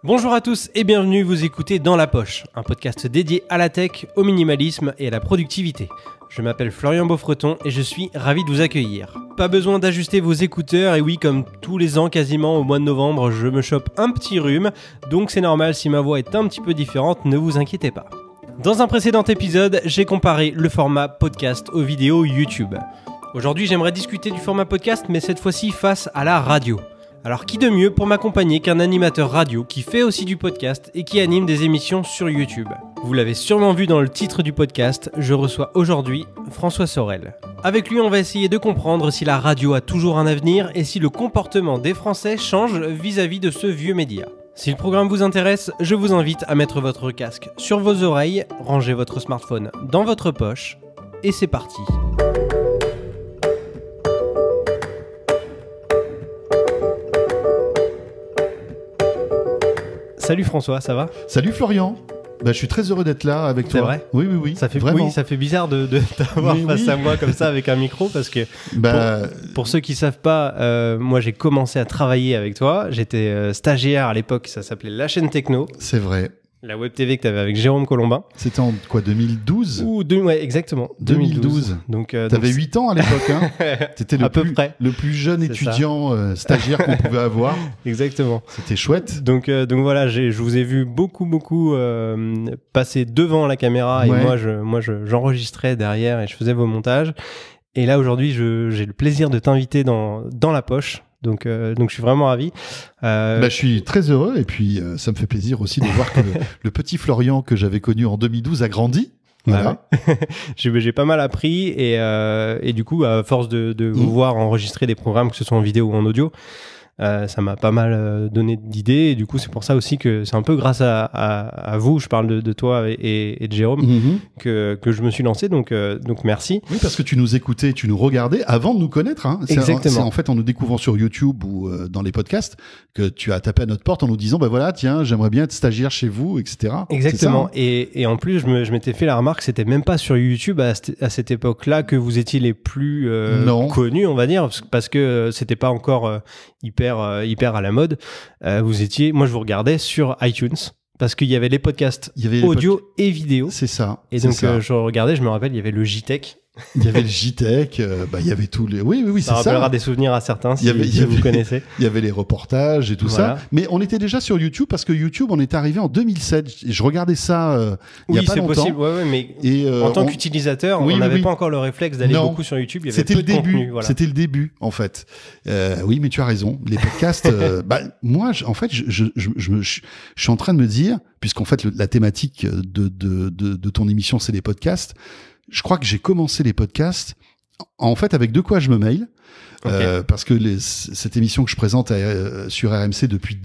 Bonjour à tous et bienvenue, vous écoutez Dans la Poche, un podcast dédié à la tech, au minimalisme et à la productivité. Je m'appelle Florian Beaufreton et je suis ravi de vous accueillir. Pas besoin d'ajuster vos écouteurs et oui, comme tous les ans quasiment au mois de novembre, je me chope un petit rhume, donc c'est normal si ma voix est un petit peu différente, ne vous inquiétez pas. Dans un précédent épisode, j'ai comparé le format podcast aux vidéos YouTube. Aujourd'hui, j'aimerais discuter du format podcast, mais cette fois-ci face à la radio. Alors qui de mieux pour m'accompagner qu'un animateur radio qui fait aussi du podcast et qui anime des émissions sur YouTube. Vous l'avez sûrement vu dans le titre du podcast, je reçois aujourd'hui François Sorel. Avec lui, on va essayer de comprendre si la radio a toujours un avenir et si le comportement des Français change vis-à-vis de ce vieux média. Si le programme vous intéresse, je vous invite à mettre votre casque sur vos oreilles, ranger votre smartphone dans votre poche et c'est parti. Salut François, ça va ? Salut Florian. Je suis très heureux d'être là avec toi. C'est vrai ? Oui. Ça fait, vraiment. oui, ça fait bizarre de t'avoir face à moi comme ça avec un micro parce que pour ceux qui ne savent pas, moi j'ai commencé à travailler avec toi. J'étais stagiaire à l'époque, ça s'appelait La Chaîne Techno. C'est vrai. La web TV que tu avais avec Jérôme Colombin. C'était en quoi, 2012 ? Ouais, exactement. 2012. Donc, t'avais 8 ans à l'époque, hein. T'étais le plus jeune étudiant stagiaire qu'on pouvait avoir. Exactement. C'était chouette. Donc voilà, je vous ai vu beaucoup passer devant la caméra et moi j'enregistrais derrière et je faisais vos montages. Et là aujourd'hui, j'ai le plaisir de t'inviter dans la poche. Donc je suis vraiment ravi. Je suis très heureux et puis ça me fait plaisir aussi de voir que le petit Florian que j'avais connu en 2012 a grandi. Voilà. J'ai pas mal appris et du coup, à force de vous voir enregistrer des programmes, que ce soit en vidéo ou en audio, ça m'a pas mal donné d'idées et du coup c'est pour ça aussi que c'est un peu grâce à vous, je parle de toi et de Jérôme, que je me suis lancé, donc merci. Oui, parce que tu nous écoutais, tu nous regardais avant de nous connaître, hein. Exactement. C'est en fait en nous découvrant sur YouTube ou dans les podcasts que tu as tapé à notre porte en nous disant voilà, tiens, j'aimerais bien être stagiaire chez vous, etc. Exactement. C'est ça, hein. Et en plus je m'étais fait la remarque, c'était même pas sur YouTube à cette époque-là que vous étiez les plus connus, on va dire, parce que c'était pas encore hyper à la mode. Moi je vous regardais sur iTunes parce qu'il y avait les podcasts audio et vidéo. C'est ça. Et donc je regardais, je me rappelle, il y avait le JTech. Il y avait le JTech, il y avait tous les... Oui, c'est ça. Ça rappellera des souvenirs à certains si vous connaissez. Il y avait les reportages et tout ça. Mais on était déjà sur YouTube parce que YouTube, on est arrivé en 2007. Je regardais ça il y a pas longtemps. Oui, c'est possible. Ouais, mais en tant qu'utilisateur, on n'avait pas encore le réflexe d'aller beaucoup sur YouTube. Il y avait peu de contenu. Voilà. C'était le début, en fait. Oui, mais tu as raison. Les podcasts... moi, en fait, je suis en train de me dire, puisqu'en fait, la thématique de ton émission, c'est les podcasts. Je crois que j'ai commencé les podcasts en fait avec De quoi je me mail, parce que cette émission que je présente sur RMC depuis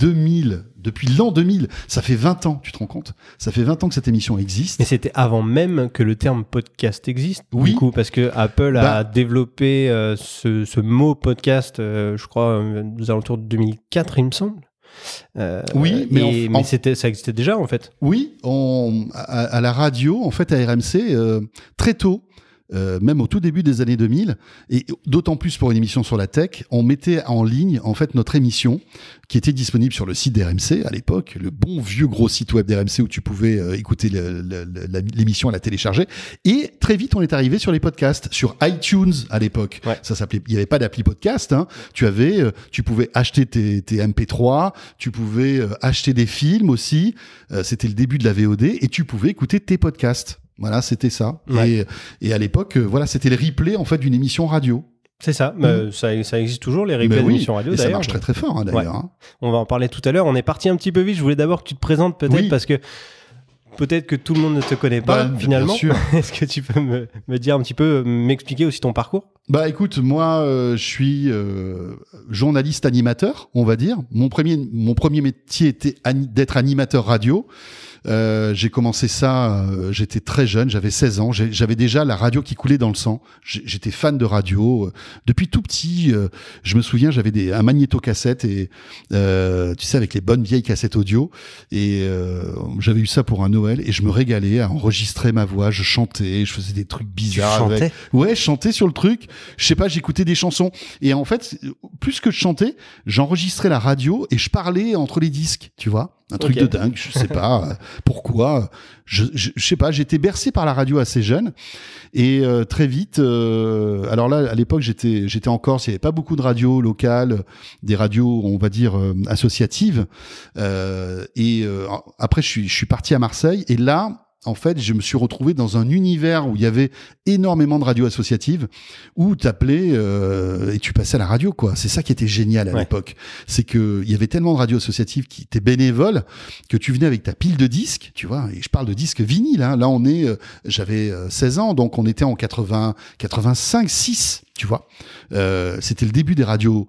l'an 2000, ça fait 20 ans, tu te rends compte ? Ça fait 20 ans que cette émission existe. Mais c'était avant même que le terme podcast existe, oui. Du coup, parce que Apple a développé ce mot podcast, je crois, aux alentours de 2004, il me semble. Mais ça existait déjà en fait. Oui, à la radio, en fait, à RMC, très tôt, même au tout début des années 2000, et d'autant plus pour une émission sur la tech, on mettait en ligne en fait notre émission qui était disponible sur le site d'RMC à l'époque, le bon vieux gros site web d'RMC où tu pouvais écouter l'émission et la télécharger. Et très vite, on est arrivé sur les podcasts, sur iTunes à l'époque. Ouais. Ça s'appelait, il n'y avait pas d'appli podcast, hein. Tu pouvais acheter tes MP3, tu pouvais acheter des films aussi. C'était le début de la VOD et tu pouvais écouter tes podcasts. Voilà, c'était ça. Ouais. Et à l'époque, c'était le replay en fait d'une émission radio. C'est ça. Ça existe toujours les replays d'émissions radio. Et d'ailleurs. Ça marche très très fort, hein, d'ailleurs. Ouais. On va en parler tout à l'heure. On est parti un petit peu vite. Je voulais d'abord que tu te présentes peut-être parce que peut-être que tout le monde ne te connaît pas finalement. Bien sûr. Est-ce que tu peux me dire un petit peu, m'expliquer aussi ton parcours ? Écoute, moi, je suis journaliste animateur, on va dire. Mon premier métier était d'être animateur radio. J'ai commencé ça, j'étais très jeune, j'avais 16 ans, j'avais déjà la radio qui coulait dans le sang. J'étais fan de radio depuis tout petit. Je me souviens, j'avais un magnétocassette et tu sais, avec les bonnes vieilles cassettes audio, et j'avais eu ça pour un Noël et je me régalais à enregistrer ma voix. Je chantais, je faisais des trucs bizarres. Tu chantais ? Ouais, je chantais sur le truc. Je sais pas, j'écoutais des chansons et en fait, plus que je chantais, j'enregistrais la radio et je parlais entre les disques, tu vois. Un truc de dingue, je sais pas pourquoi. Je sais pas, j'étais bercé par la radio assez jeune et très vite. Alors là, à l'époque, j'étais en Corse, il y avait pas beaucoup de radios locales, des radios, on va dire associatives. Après, je suis parti à Marseille et là. En fait, je me suis retrouvé dans un univers où il y avait énormément de radios associatives, où t'appelais et tu passais à la radio, quoi. C'est ça qui était génial à l'époque. C'est que il y avait tellement de radios associatives qui étaient bénévoles que tu venais avec ta pile de disques, tu vois. Et je parle de disques vinyles. Hein. Là, j'avais 16 ans, donc on était en 85, 6, tu vois. C'était le début des radios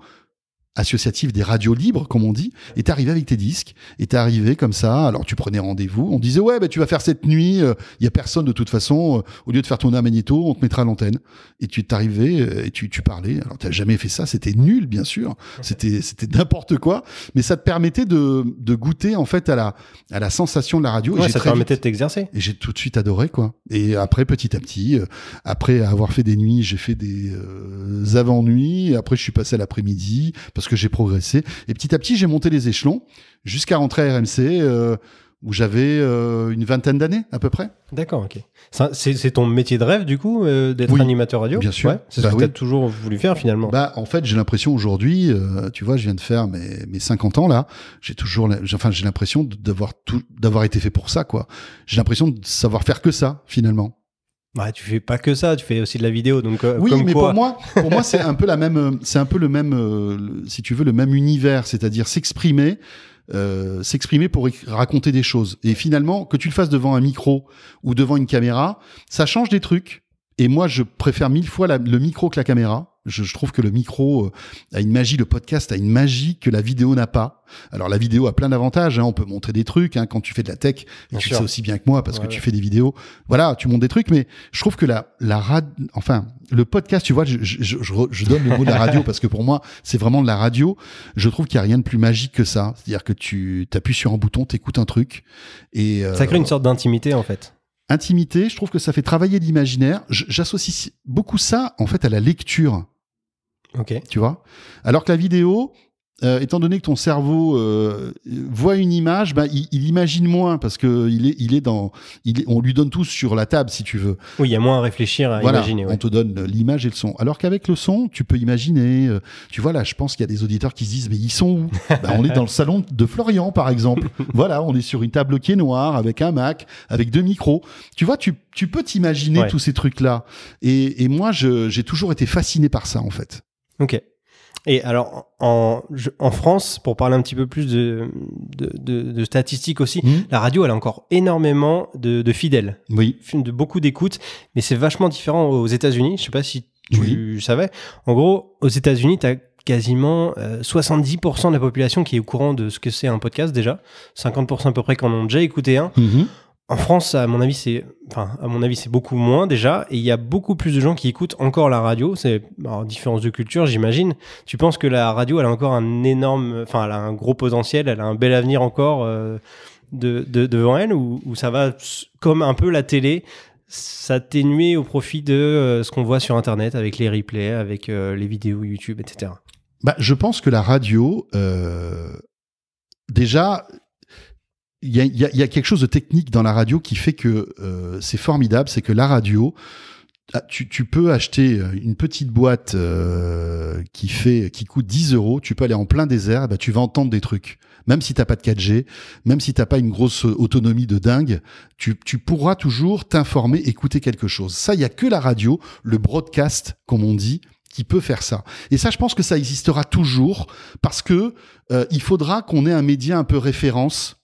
associative, des radios libres, comme on dit, et t'arrivais avec tes disques, et t'arrivais comme ça, alors tu prenais rendez-vous, on disait, ouais, bah, tu vas faire cette nuit, y a personne de toute façon, au lieu de faire tourner un magnéto, on te mettra à l'antenne, et tu t'arrivais, et tu parlais, alors t'as jamais fait ça, c'était nul, bien sûr, c'était n'importe quoi, mais ça te permettait de goûter, en fait, à la sensation de la radio. Ouais, ça te permettait de t'exercer. Et j'ai tout de suite adoré, quoi. Et après, petit à petit, après avoir fait des nuits, j'ai fait des avant-nuits, et après je suis passé à l'après-midi, parce que j'ai progressé. Et petit à petit, j'ai monté les échelons jusqu'à rentrer à RMC, où j'avais une vingtaine d'années à peu près. D'accord, ok. C'est ton métier de rêve, du coup, d'être animateur radio? Bien sûr. Ouais, c'est ce que tu as toujours voulu faire, finalement. Bah, en fait, j'ai l'impression aujourd'hui, tu vois, je viens de faire mes 50 ans, là. J'ai l'impression d'avoir été fait pour ça, quoi. J'ai l'impression de savoir faire que ça, finalement. Ouais, tu fais pas que ça, tu fais aussi de la vidéo, donc oui, comme mais quoi... pour moi, c'est un peu le même, si tu veux, le même univers, c'est-à-dire s'exprimer pour raconter des choses. Et finalement, que tu le fasses devant un micro ou devant une caméra, ça change des trucs. Et moi, je préfère 1000 fois le micro que la caméra. Je trouve que le micro a une magie, le podcast a une magie que la vidéo n'a pas. Alors la vidéo a plein d'avantages, hein, on peut montrer des trucs, hein, quand tu fais de la tech, et tu le sais aussi bien que moi parce que tu fais des vidéos. Voilà, tu montes des trucs, mais je trouve que le podcast, tu vois, je donne le mot de la radio parce que pour moi, c'est vraiment de la radio. Je trouve qu'il y a rien de plus magique que ça. C'est-à-dire que tu t'appuies sur un bouton, t'écoutes un truc et ça crée une sorte d'intimité en fait. Intimité, je trouve que ça fait travailler l'imaginaire. J'associe beaucoup ça en fait à la lecture. Ok. Tu vois, alors que la vidéo, étant donné que ton cerveau voit une image, bah, il imagine moins parce que on lui donne tout sur la table, si tu veux. Oui, il y a moins à réfléchir, à imaginer. Ouais. On te donne l'image et le son. Alors qu'avec le son, tu peux imaginer. Tu vois, là, je pense qu'il y a des auditeurs qui se disent, mais ils sont où? Bah, on est dans le salon de Florian, par exemple. Voilà, on est sur une table qui est noire, avec un Mac, avec 2 micros. Tu vois, tu peux t'imaginer tous ces trucs-là. Et moi, j'ai toujours été fasciné par ça, en fait. Ok. Et alors, en France, pour parler un petit peu plus de statistiques aussi, la radio, elle a encore énormément de fidèles. Oui. De beaucoup d'écoutes, mais c'est vachement différent aux États-Unis. Je sais pas si tu savais. En gros, aux États-Unis, tu as quasiment 70% de la population qui est au courant de ce que c'est un podcast déjà. 50% à peu près qui en ont déjà écouté un. En France, à mon avis, c'est beaucoup moins déjà, et il y a beaucoup plus de gens qui écoutent encore la radio. C'est différence de culture, j'imagine. Tu penses que la radio, elle a encore elle a un gros potentiel, elle a un bel avenir encore devant elle, ou ça va comme un peu la télé, s'atténuer au profit de ce qu'on voit sur Internet avec les replays, avec les vidéos YouTube, etc. Bah, je pense que la radio, déjà. Il y a quelque chose de technique dans la radio qui fait que c'est formidable, c'est que la radio, tu peux acheter une petite boîte qui coûte 10 €, tu peux aller en plein désert, bah, tu vas entendre des trucs. Même si t'as pas de 4G, même si t'as pas une grosse autonomie de dingue, tu pourras toujours t'informer, écouter quelque chose. Ça, il y a que la radio, le broadcast, comme on dit, qui peut faire ça. Et ça, je pense que ça existera toujours parce que il faudra qu'on ait un média un peu référence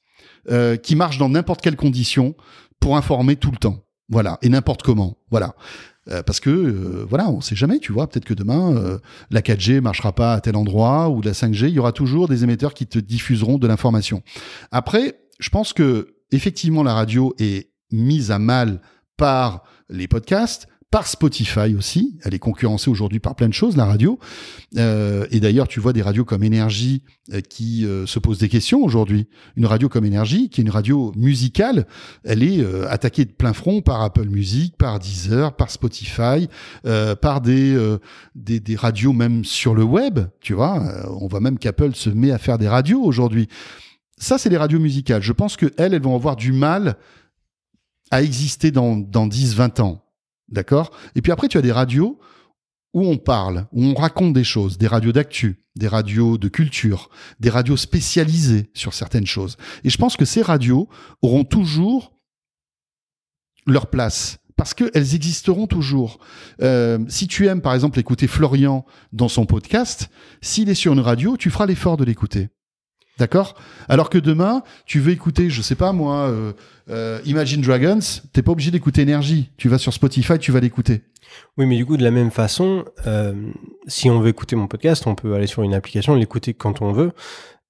qui marche dans n'importe quelle condition pour informer tout le temps. Voilà. Et n'importe comment. Voilà. Parce que, voilà, on sait jamais, tu vois, peut-être que demain, la 4G marchera pas à tel endroit ou la 5G, il y aura toujours des émetteurs qui te diffuseront de l'information. Après, je pense que, effectivement, la radio est mise à mal par les podcasts, par Spotify aussi. Elle est concurrencée aujourd'hui par plein de choses, la radio. Et d'ailleurs, tu vois des radios comme Énergie qui se posent des questions aujourd'hui. Une radio comme Énergie, qui est une radio musicale, elle est attaquée de plein front par Apple Music, par Deezer, par Spotify, par des radios même sur le web. Tu vois, on voit même qu'Apple se met à faire des radios aujourd'hui. ça, c'est les radios musicales. Je pense qu'elles vont avoir du mal à exister dans 10, 20 ans. D'accord ? Et puis après, tu as des radios où on parle, où on raconte des choses, des radios d'actu, des radios de culture, des radios spécialisées sur certaines choses. Et je pense que ces radios auront toujours leur place, parce qu'elles existeront toujours. Si tu aimes, par exemple, écouter Florian dans son podcast, s'il est sur une radio, tu feras l'effort de l'écouter. D'accord ? Alors que demain, tu veux écouter, je sais pas moi, Imagine Dragons, t'es pas obligé d'écouter Énergie. Tu vas sur Spotify, tu vas l'écouter. Oui, mais du coup, de la même façon, si on veut écouter mon podcast, on peut aller sur une application, l'écouter quand on veut.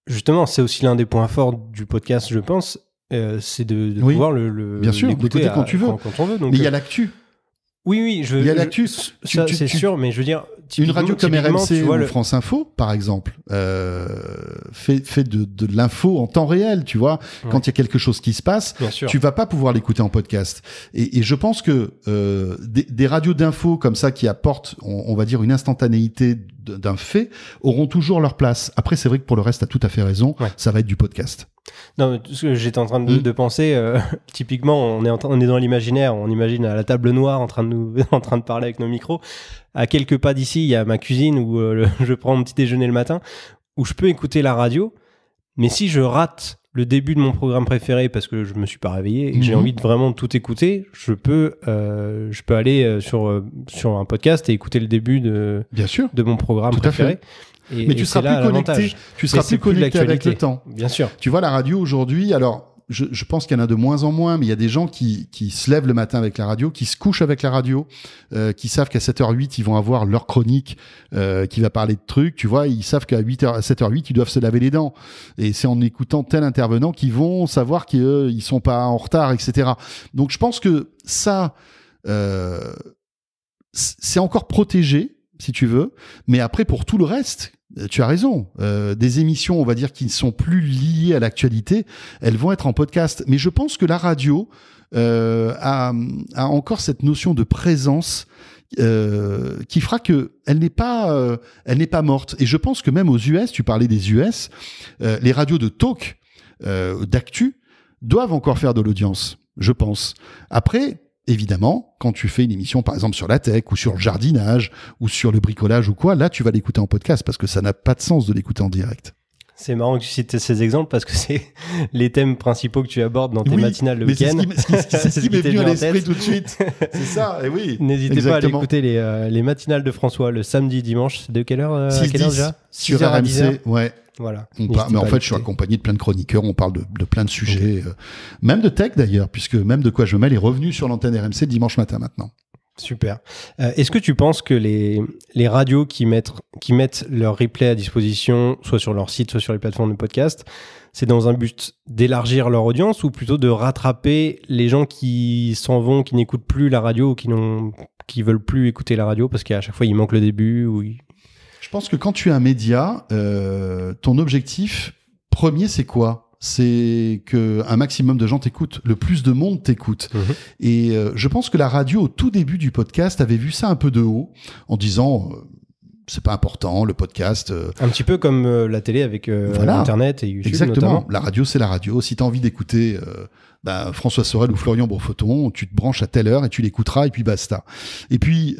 Justement, c'est aussi l'un des points forts du podcast, je pense, c'est de pouvoir bien sûr, l'écouter quand tu veux. Quand on veut. Donc, mais il y a l'actu. Oui, il y a l'actu. Ça, c'est sûr, mais je veux dire... Une radio comme RMC ou France Info, par exemple, fait de l'info en temps réel, tu vois. Ouais. Quand il y a quelque chose qui se passe, tu vas pas pouvoir l'écouter en podcast. Et je pense que des radios d'info comme ça qui apportent, on va dire, une instantanéité d'un fait, auront toujours leur place. Après, c'est vrai que pour le reste, tu as tout à fait raison, ça va être du podcast. Non, ce que j'étais en train de penser, typiquement, on est dans l'imaginaire, on imagine à la table noire en train de parler avec nos micros. À quelques pas d'ici, il y a ma cuisine où je prends mon petit déjeuner le matin, où je peux écouter la radio, mais si je rate le début de mon programme préféré parce que je me suis pas réveillé et que j'ai envie de vraiment tout écouter, je peux aller sur un podcast et écouter le début de mon programme préféré. Mais tu seras plus connecté, avec le temps. Bien sûr. Tu vois, la radio aujourd'hui, alors, je pense qu'il y en a de moins en moins, mais il y a des gens qui se lèvent le matin avec la radio, qui se couchent avec la radio, qui savent qu'à 7h08, ils vont avoir leur chronique qui va parler de trucs, tu vois, ils savent qu'à 7h08, ils doivent se laver les dents. Et c'est en écoutant tel intervenant qu'ils vont savoir qu'ils sont pas en retard, etc. Donc, je pense que ça, c'est encore protégé, si tu veux, mais après, pour tout le reste, tu as raison. Des émissions, on va dire, qui ne sont plus liées à l'actualité, elles vont être en podcast. Mais je pense que la radio a encore cette notion de présence qui fera que elle n'est pas morte. Et je pense que même aux US, tu parlais des US, les radios de talk, d'actu, doivent encore faire de l'audience, je pense. Après, évidemment, quand tu fais une émission, par exemple, sur la tech, ou sur le jardinage, ou sur le bricolage, ou quoi, là, tu vas l'écouter en podcast, parce que ça n'a pas de sens de l'écouter en direct. C'est marrant que tu cites ces exemples, parce que c'est les thèmes principaux que tu abordes dans tes matinales le week-end. C'est ce qui m'est venu à l'esprit tout de suite. C'est ça, et oui. N'hésitez pas à aller écouter les matinales de François le samedi, dimanche. C'est de quelle heure, à quelle heure déjà ? Sur RMC, ouais. Voilà. Mais en fait, je suis accompagné de plein de chroniqueurs, on parle de plein de sujets, même de tech d'ailleurs, puisque même de quoi je mêle est revenu sur l'antenne RMC dimanche matin maintenant. Super. Est-ce que tu penses que les radios qui mettent leur replay à disposition, soit sur leur site, soit sur les plateformes de podcast, c'est dans un but d'élargir leur audience ou plutôt de rattraper les gens qui s'en vont, qui n'écoutent plus la radio ou qui veulent plus écouter la radio parce qu'à chaque fois il manque le début ou Je pense que quand tu es un média, ton objectif premier, c'est quoi ? C'est qu'un maximum de gens t'écoutent, le plus de monde t'écoute. Et je pense que la radio, au tout début du podcast, avait vu ça un peu de haut, en disant... c'est pas important, le podcast... Un petit peu comme la télé avec Internet et YouTube. Exactement. Notamment. La radio, c'est la radio. Si tu as envie d'écouter François Sorel ou Florian Bourfoton, tu te branches à telle heure et tu l'écouteras et puis basta. Et puis,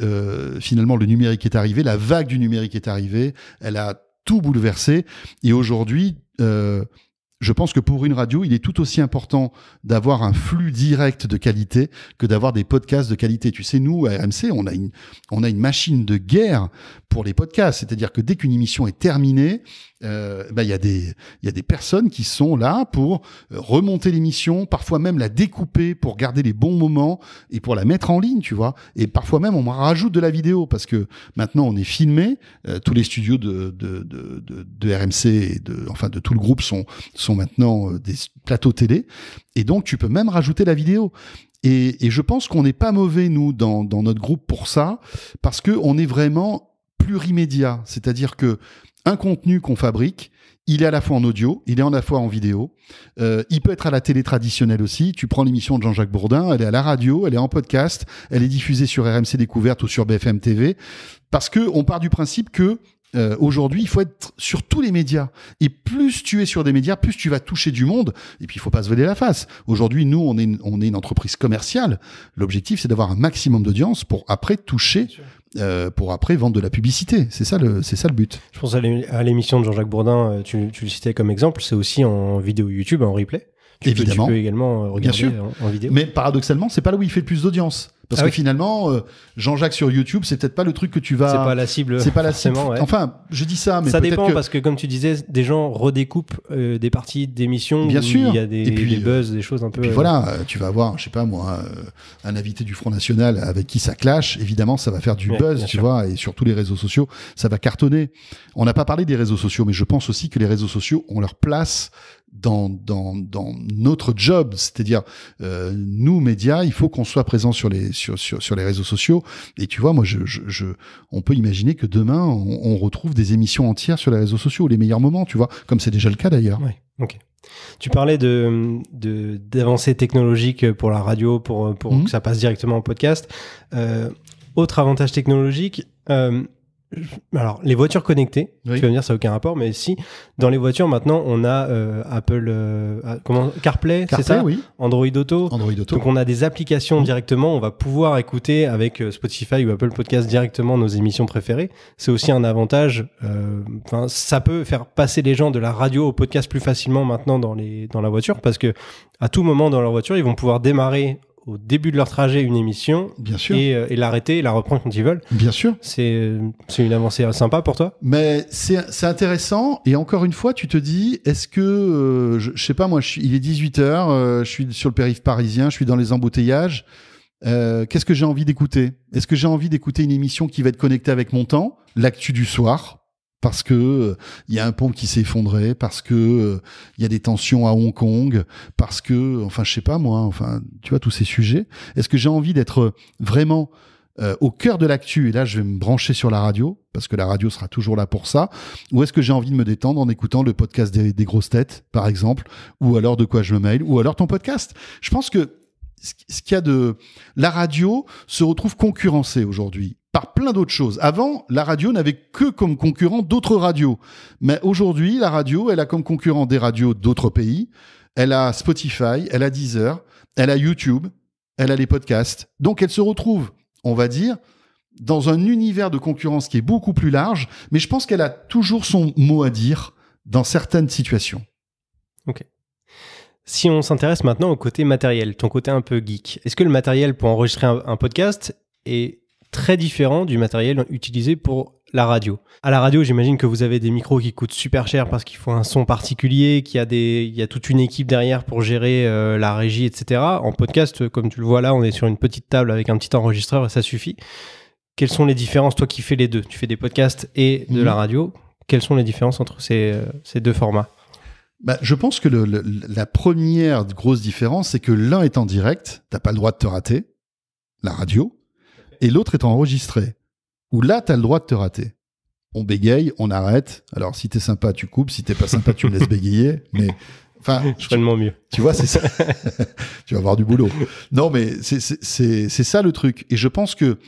finalement, le numérique est arrivé, la vague du numérique est arrivée, elle a tout bouleversé. Et aujourd'hui... je pense que pour une radio, il est tout aussi important d'avoir un flux direct de qualité que d'avoir des podcasts de qualité. Tu sais, nous, à RMC, on a une machine de guerre pour les podcasts. C'est-à-dire que dès qu'une émission est terminée, il y a des personnes qui sont là pour remonter l'émission, parfois même la découper pour garder les bons moments et pour la mettre en ligne, tu vois. Et parfois même, on rajoute de la vidéo parce que maintenant, on est filmé. Tous les studios de RMC et de tout le groupe sont maintenant des plateaux télé. Et donc, tu peux même rajouter la vidéo. Et je pense qu'on n'est pas mauvais, nous, dans notre groupe pour ça, parce qu'on est vraiment plurimédia. C'est-à-dire que un contenu qu'on fabrique, il est à la fois en audio, il est à la fois en vidéo. Il peut être à la télé traditionnelle aussi. Tu prends l'émission de Jean-Jacques Bourdin, elle est à la radio, elle est en podcast, elle est diffusée sur RMC Découverte ou sur BFM TV. Parce que on part du principe que aujourd'hui, il faut être sur tous les médias. Et plus tu es sur des médias, plus tu vas toucher du monde. Et puis, il faut pas se voiler la face. Aujourd'hui, nous, on est une entreprise commerciale. L'objectif, c'est d'avoir un maximum d'audience pour après toucher, pour après vendre de la publicité. C'est ça le but. Je pense à l'émission de Jean-Jacques Bourdin, tu le citais comme exemple, c'est aussi en vidéo YouTube, en replay. Évidemment. Tu peux également regarder en vidéo. Mais paradoxalement, c'est pas là où il fait le plus d'audience. Parce que finalement, Jean-Jacques sur YouTube, c'est peut-être pas le truc que tu vas... C'est pas la cible. C'est pas la cible. Ouais. Enfin, je dis ça, mais ça peut-être dépend parce que, comme tu disais, des gens redécoupent des parties d'émissions où sûr. Il y a des buzz, des choses un peu... Et puis voilà, tu vas avoir, je sais pas moi, un invité du Front National avec qui ça clash. Évidemment, ça va faire du buzz, tu vois, et sur tous les réseaux sociaux, ça va cartonner. On n'a pas parlé des réseaux sociaux, mais je pense aussi que les réseaux sociaux ont leur place dans notre job, c'est-à-dire nous médias, il faut qu'on soit présent sur les réseaux sociaux. Et tu vois, moi, on peut imaginer que demain on retrouve des émissions entières sur les réseaux sociaux, les meilleurs moments, tu vois, comme c'est déjà le cas d'ailleurs. Ouais, ok. Tu parlais d'avancées technologiques pour la radio, pour que ça passe directement au podcast. Autre avantage technologique. Alors, les voitures connectées, tu vas me dire ça n'a aucun rapport, mais si, dans les voitures, maintenant, on a Apple CarPlay, c'est ça, oui. Android Auto. Donc, on a des applications directement, on va pouvoir écouter avec Spotify ou Apple Podcast directement nos émissions préférées. C'est aussi un avantage. Ça peut faire passer les gens de la radio au podcast plus facilement maintenant dans la voiture, parce que à tout moment dans leur voiture, ils vont pouvoir démarrer au début de leur trajet une émission. Bien sûr. Et l'arrêter et la reprendre quand ils veulent. Bien sûr. C'est une avancée sympa pour toi? Mais c'est intéressant. Et encore une fois, tu te dis, est-ce que, je sais pas, moi, il est 18h, je suis sur le périph' parisien, je suis dans les embouteillages. Qu'est-ce que j'ai envie d'écouter? Est-ce que j'ai envie d'écouter une émission qui va être connectée avec mon temps? L'actu du soir. Parce que il y a un pont qui s'est effondré, parce que il y a des tensions à Hong Kong, parce que, enfin, je sais pas moi, enfin, tu vois, tous ces sujets. Est-ce que j'ai envie d'être vraiment au cœur de l'actu, et là, je vais me brancher sur la radio, parce que la radio sera toujours là pour ça, ou est-ce que j'ai envie de me détendre en écoutant le podcast des grosses têtes, par exemple, ou alors De quoi je me mail, ou alors ton podcast? Je pense que ce qu'il y a de... La radio se retrouve concurrencée aujourd'hui par plein d'autres choses. Avant, la radio n'avait que comme concurrent d'autres radios. Mais aujourd'hui, la radio, elle a comme concurrent des radios d'autres pays. Elle a Spotify, elle a Deezer, elle a YouTube, elle a les podcasts. Donc, elle se retrouve, on va dire, dans un univers de concurrence qui est beaucoup plus large. Mais je pense qu'elle a toujours son mot à dire dans certaines situations. Ok. Si on s'intéresse maintenant au côté matériel, ton côté un peu geek, est-ce que le matériel pour enregistrer un podcast est très différent du matériel utilisé pour la radio? À la radio, j'imagine que vous avez des micros qui coûtent super cher parce qu'il faut un son particulier, qu'il y a toute une équipe derrière pour gérer la régie, etc. En podcast, comme tu le vois là, on est sur une petite table avec un petit enregistreur et ça suffit. Quelles sont les différences, toi qui fais les deux? Tu fais des podcasts et de la radio. Quelles sont les différences entre ces deux formats? Je pense que la première grosse différence, c'est que l'un est en direct, t'as pas le droit de te rater, la radio, et l'autre est enregistré, où là, t'as le droit de te rater. On bégaye, on arrête. Alors, si t'es sympa, tu coupes. Si t'es pas sympa, tu me laisses bégayer. Mais, enfin, je ferai de mon mieux. Tu vois, c'est ça. Tu vas avoir du boulot. Non, mais c'est ça le truc. Et je pense que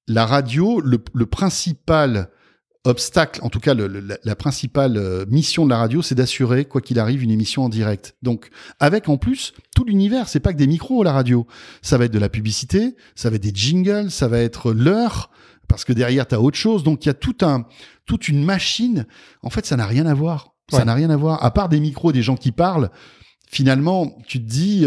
la radio, le principal obstacle, en tout cas la principale mission de la radio, c'est d'assurer, quoi qu'il arrive, une émission en direct. Donc, avec en plus tout l'univers, c'est pas que des micros la radio. Ça va être de la publicité, ça va être des jingles, ça va être l'heure, parce que derrière t'as autre chose. Donc il y a toute une machine. En fait, ça n'a rien à voir. Ouais. Ça n'a rien à voir. À part des micros, des gens qui parlent. Finalement, tu te dis,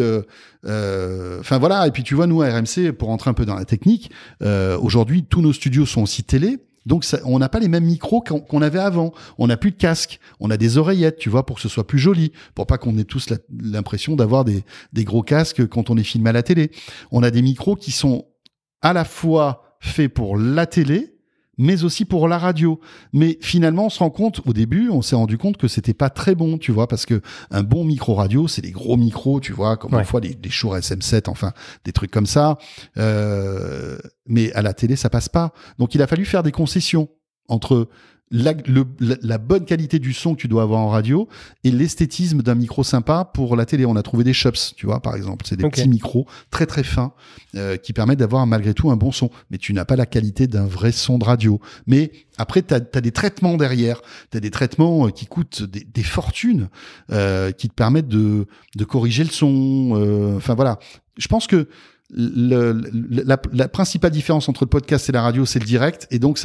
enfin voilà. Et puis tu vois, nous à RMC, pour rentrer un peu dans la technique, aujourd'hui tous nos studios sont aussi télé. Donc, on n'a pas les mêmes micros qu'on avait avant. On n'a plus de casque. On a des oreillettes, tu vois, pour que ce soit plus joli. Pour pas qu'on ait tous l'impression d'avoir des gros casques quand on est filmé à la télé. On a des micros qui sont à la fois faits pour la télé, mais aussi pour la radio. Mais finalement, on se rend compte, au début, on s'est rendu compte que c'était pas très bon, tu vois, parce que un bon micro radio, c'est les gros micros, tu vois, comme parfois les Shure SM7, enfin, des trucs comme ça. Mais à la télé, ça passe pas. Donc, il a fallu faire des concessions entre la bonne qualité du son que tu dois avoir en radio et l'esthétisme d'un micro sympa pour la télé. On a trouvé des Shups, tu vois, par exemple. C'est des petits micros très très fins qui permettent d'avoir malgré tout un bon son. Mais tu n'as pas la qualité d'un vrai son de radio. Mais après, t'as des traitements derrière. T'as des traitements qui coûtent des fortunes, qui te permettent de corriger le son. Enfin voilà. Je pense que la principale différence entre le podcast et la radio, c'est le direct. Et donc,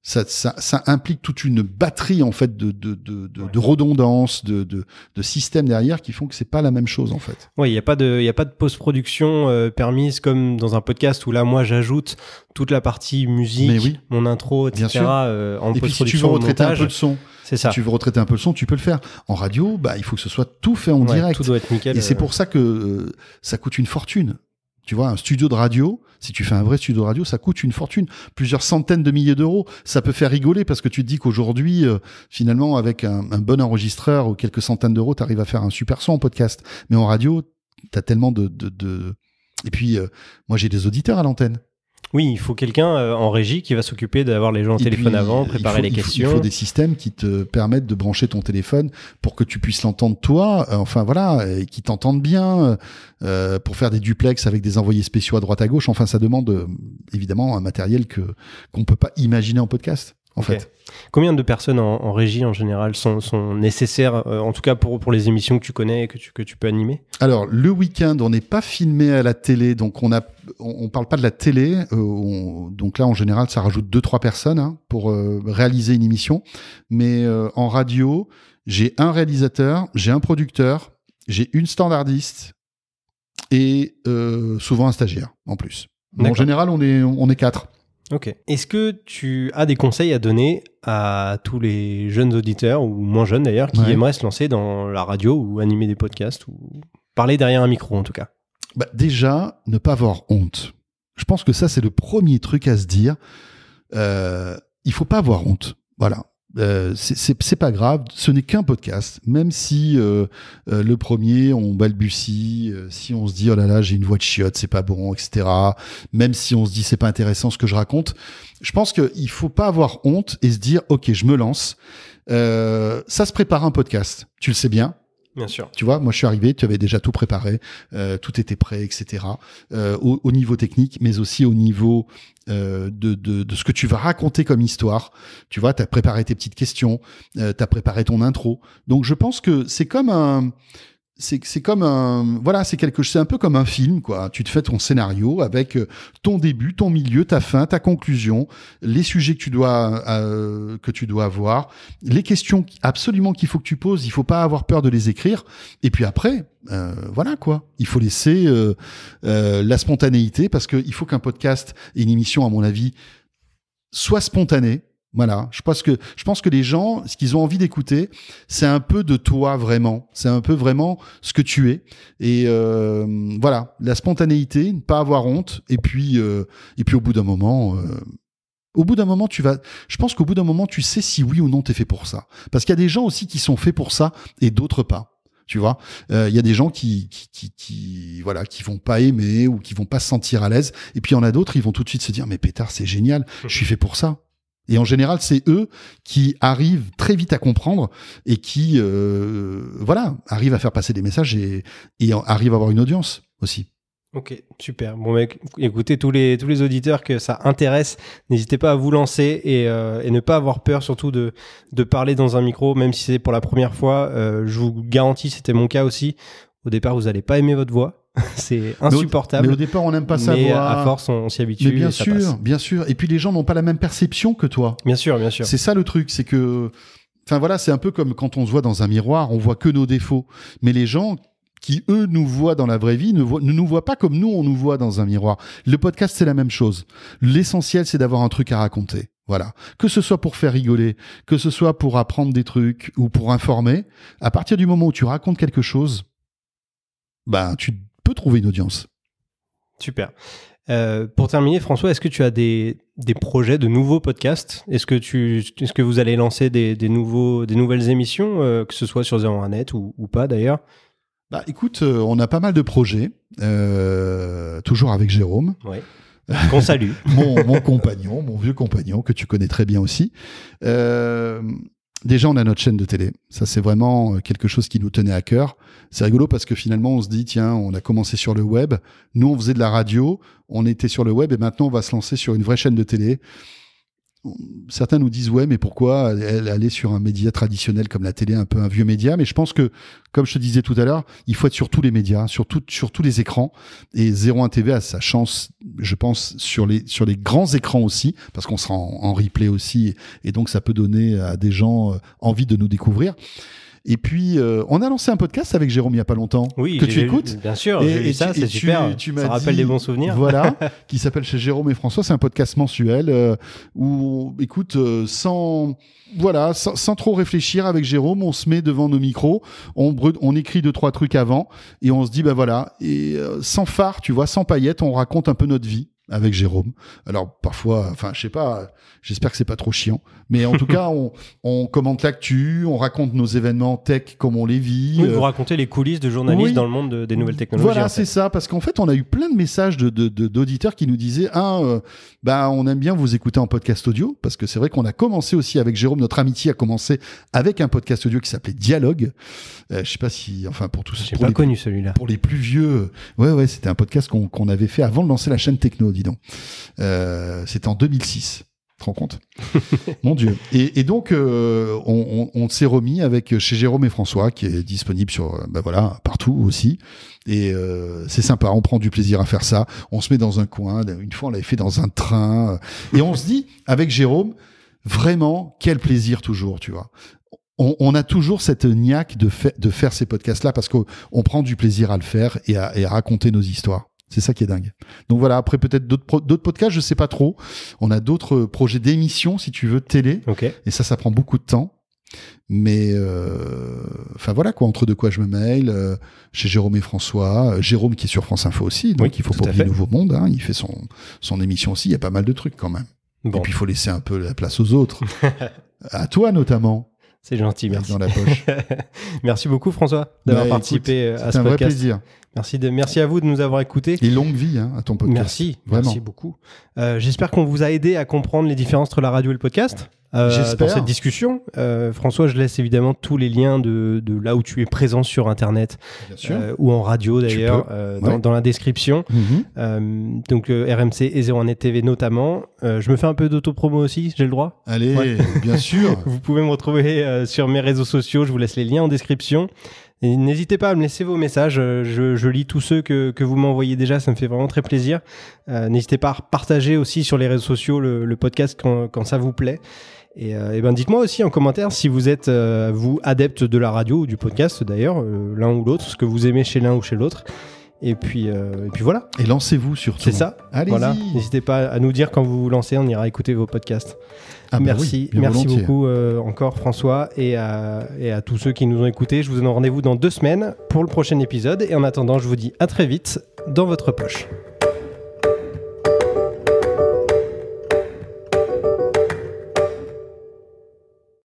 ça implique toute une batterie en fait de redondance, de systèmes derrière qui font que c'est pas la même chose en fait. Oui, il y a pas de post-production permise comme dans un podcast où là moi j'ajoute toute la partie musique, mon intro, etc. En et post-production. Puis si tu veux retraiter un peu le son, c'est ça. Si tu veux retraiter un peu le son, tu peux le faire. En radio, il faut que ce soit tout fait en direct. Tout doit être nickel. Et c'est pour ça que ça coûte une fortune. Tu vois, un studio de radio, si tu fais un vrai studio de radio, ça coûte une fortune, plusieurs centaines de milliers d'euros. Ça peut faire rigoler parce que tu te dis qu'aujourd'hui, finalement, avec un bon enregistreur ou quelques centaines d'euros, tu arrives à faire un super son en podcast. Mais en radio, tu as tellement Et puis, moi, j'ai des auditeurs à l'antenne. Oui, il faut quelqu'un en régie qui va s'occuper d'avoir les gens au téléphone avant, préparer les questions. Il faut des systèmes qui te permettent de brancher ton téléphone pour que tu puisses l'entendre toi, enfin voilà, et qui t'entendent bien, pour faire des duplex avec des envoyés spéciaux à droite à gauche. Enfin, ça demande évidemment un matériel qu'on peut pas imaginer en podcast. En fait. Combien de personnes en régie en général sont nécessaires, en tout cas pour les émissions que tu connais et que tu peux animer? Alors le week-end, on n'est pas filmé à la télé, donc on parle pas de la télé. Donc là, en général, ça rajoute 2-3 personnes pour réaliser une émission. Mais en radio, j'ai un réalisateur, j'ai un producteur, j'ai une standardiste et souvent un stagiaire en plus. En général, on est 4. Ok. Est-ce que tu as des conseils à donner à tous les jeunes auditeurs, ou moins jeunes d'ailleurs, qui aimeraient se lancer dans la radio ou animer des podcasts, ou parler derrière un micro en tout cas? Déjà, ne pas avoir honte. Je pense que ça, c'est le premier truc à se dire. Il faut pas avoir honte. Voilà. C'est pas grave, ce n'est qu'un podcast, même si le premier on balbutie, si on se dit oh là là j'ai une voix de chiotte, c'est pas bon, etc. Même si on se dit c'est pas intéressant ce que je raconte, je pense qu'il faut pas avoir honte et se dire ok je me lance. Ça se prépare un podcast, tu le sais bien. Bien sûr. Tu vois, moi je suis arrivé, tu avais déjà tout préparé, tout était prêt, etc. Au niveau technique, mais aussi au niveau de ce que tu vas raconter comme histoire. Tu vois, tu as préparé tes petites questions, tu as préparé ton intro. Donc je pense que c'est comme un... C'est comme un, voilà, c'est un peu comme un film, quoi. Tu te fais ton scénario avec ton début, ton milieu, ta fin, ta conclusion, les sujets que tu dois avoir, les questions absolument qu'il faut que tu poses. Il faut pas avoir peur de les écrire. Et puis après, voilà, quoi. Il faut laisser la spontanéité parce que il faut qu'un podcast et une émission, à mon avis, soit spontanée. Voilà, je pense que les gens, ce qu'ils ont envie d'écouter, c'est un peu de toi vraiment. C'est un peu vraiment ce que tu es. Et voilà, la spontanéité, ne pas avoir honte. Et puis au bout d'un moment, je pense qu'au bout d'un moment, tu sais si oui ou non t'es fait pour ça. Parce qu'il y a des gens aussi qui sont faits pour ça et d'autres pas. Tu vois, il y a des gens qui vont pas aimer ou qui vont pas se sentir à l'aise. Et puis il y en a d'autres, ils vont tout de suite se dire mais pétard, c'est génial, je suis fait pour ça. Et en général, c'est eux qui arrivent très vite à comprendre et qui, arrivent à faire passer des messages et arrivent à avoir une audience aussi. Ok, super. Bon, mec, écoutez, tous les auditeurs que ça intéresse, n'hésitez pas à vous lancer et ne pas avoir peur, surtout de parler dans un micro, même si c'est pour la première fois. Je vous garantis, c'était mon cas aussi. Au départ, vous n'allez pas aimer votre voix. C'est insupportable. Mais au départ, on n'aime pas sa voix. Mais à force, on s'y habitue. Mais bien sûr. Et puis, les gens n'ont pas la même perception que toi. Bien sûr. C'est ça le truc, c'est que... Enfin voilà, c'est un peu comme quand on se voit dans un miroir, on voit que nos défauts. Mais les gens qui, eux, nous voient dans la vraie vie, ne nous voient pas comme nous, on nous voit dans un miroir. Le podcast, c'est la même chose. L'essentiel, c'est d'avoir un truc à raconter. Voilà. Que ce soit pour faire rigoler, que ce soit pour apprendre des trucs ou pour informer, à partir du moment où tu racontes quelque chose, tu peux trouver une audience. Super. Pour terminer, François, est-ce que tu as des projets de nouveaux podcasts? Est-ce que vous allez lancer des nouvelles émissions, que ce soit sur 01net ou pas d'ailleurs? Écoute, on a pas mal de projets, toujours avec Jérôme. Ouais. Qu'on salue. mon compagnon, mon vieux compagnon, que tu connais très bien aussi. Déjà, on a notre chaîne de télé. Ça, c'est vraiment quelque chose qui nous tenait à cœur. C'est rigolo parce que finalement, on se dit, tiens, on a commencé sur le web. Nous, on faisait de la radio. On était sur le web et maintenant, on va se lancer sur une vraie chaîne de télé. Certains nous disent, ouais, mais pourquoi aller sur un média traditionnel comme la télé, un peu un vieux média? Mais je pense que, comme je te disais tout à l'heure, il faut être sur tous les médias, sur tous les écrans. Et 01 TV a sa chance, je pense, sur les grands écrans aussi, parce qu'on sera en replay aussi. Et donc, ça peut donner à des gens envie de nous découvrir. Et puis, on a lancé un podcast avec Jérôme il n'y a pas longtemps, que tu écoutes. Bien sûr, j'ai vu ça, c'est super. Ça rappelle des bons souvenirs. Voilà, qui s'appelle Chez Jérôme et François. C'est un podcast mensuel où, écoute, sans trop réfléchir avec Jérôme, on se met devant nos micros, on écrit 2-3 trucs avant et on se dit, bah voilà, et sans phare, tu vois, sans paillettes, on raconte un peu notre vie avec Jérôme. Alors parfois, enfin je sais pas, j'espère que c'est pas trop chiant, mais en tout cas on commente l'actu, on raconte nos événements tech comme on les vit. Oui, vous racontez les coulisses de journalistes dans le monde des nouvelles technologies. Voilà, c'est ça, parce qu'en fait on a eu plein de messages d'auditeurs qui nous disaient on aime bien vous écouter en podcast audio, parce que c'est vrai qu'on a commencé aussi avec Jérôme, notre amitié a commencé avec un podcast audio qui s'appelait Dialogue. Je sais pas si, enfin pour tous, j'ai pas connu celui-là. Pour les plus vieux, ouais, c'était un podcast qu'on avait fait avant de lancer la chaîne Techno, dis donc. C'était en 2006. Tu te rends compte? Mon Dieu. Et donc, on s'est remis avec chez Jérôme et François, qui est disponible sur, partout aussi. Et c'est sympa, on prend du plaisir à faire ça. On se met dans un coin. Une fois, on l'avait fait dans un train. Et on se dit, avec Jérôme, vraiment, quel plaisir toujours, tu vois. On a toujours cette niaque de faire ces podcasts-là parce qu'on prend du plaisir à le faire et à raconter nos histoires. C'est ça qui est dingue. Donc voilà, après peut-être d'autres podcasts, je sais pas trop. On a d'autres projets d'émissions, si tu veux, télé. Okay. Et ça prend beaucoup de temps. Mais enfin voilà quoi, entre deux quoi je me mail chez Jérôme et François. Jérôme qui est sur France Info aussi, donc il faut pas oublier Nouveau Monde. Hein, il fait son émission aussi. Il y a pas mal de trucs quand même. Bon. Et puis il faut laisser un peu la place aux autres. À toi notamment. C'est gentil, merci. Dans la poche. Merci beaucoup François d'avoir participé à ce podcast. C'est un vrai plaisir. Merci à vous de nous avoir écoutés. Et longue vie à ton podcast. Merci beaucoup. J'espère qu'on vous a aidé à comprendre les différences entre la radio et le podcast. Dans cette discussion, François, je laisse évidemment tous les liens de là où tu es présent sur Internet, ou en radio d'ailleurs, dans la description. Donc RMC et 01net TV notamment. Je me fais un peu d'autopromo aussi, j'ai le droit? Allez, bien sûr. Vous pouvez me retrouver sur mes réseaux sociaux, je vous laisse les liens en description. Et n'hésitez pas à me laisser vos messages, je lis tous ceux que vous m'envoyez déjà, ça me fait vraiment très plaisir. N'hésitez pas à partager aussi sur les réseaux sociaux le podcast quand ça vous plaît. Et dites-moi aussi en commentaire si vous êtes vous adepte de la radio ou du podcast d'ailleurs, l'un ou l'autre, ce que vous aimez chez l'un ou chez l'autre. Et puis voilà. Et lancez-vous surtout. C'est ça. Allez-y. Voilà. N'hésitez pas à nous dire quand vous vous lancez, on ira écouter vos podcasts. Merci beaucoup encore François et à tous ceux qui nous ont écoutés. Je vous donne rendez-vous dans 2 semaines pour le prochain épisode. Et en attendant, je vous dis à très vite dans votre poche.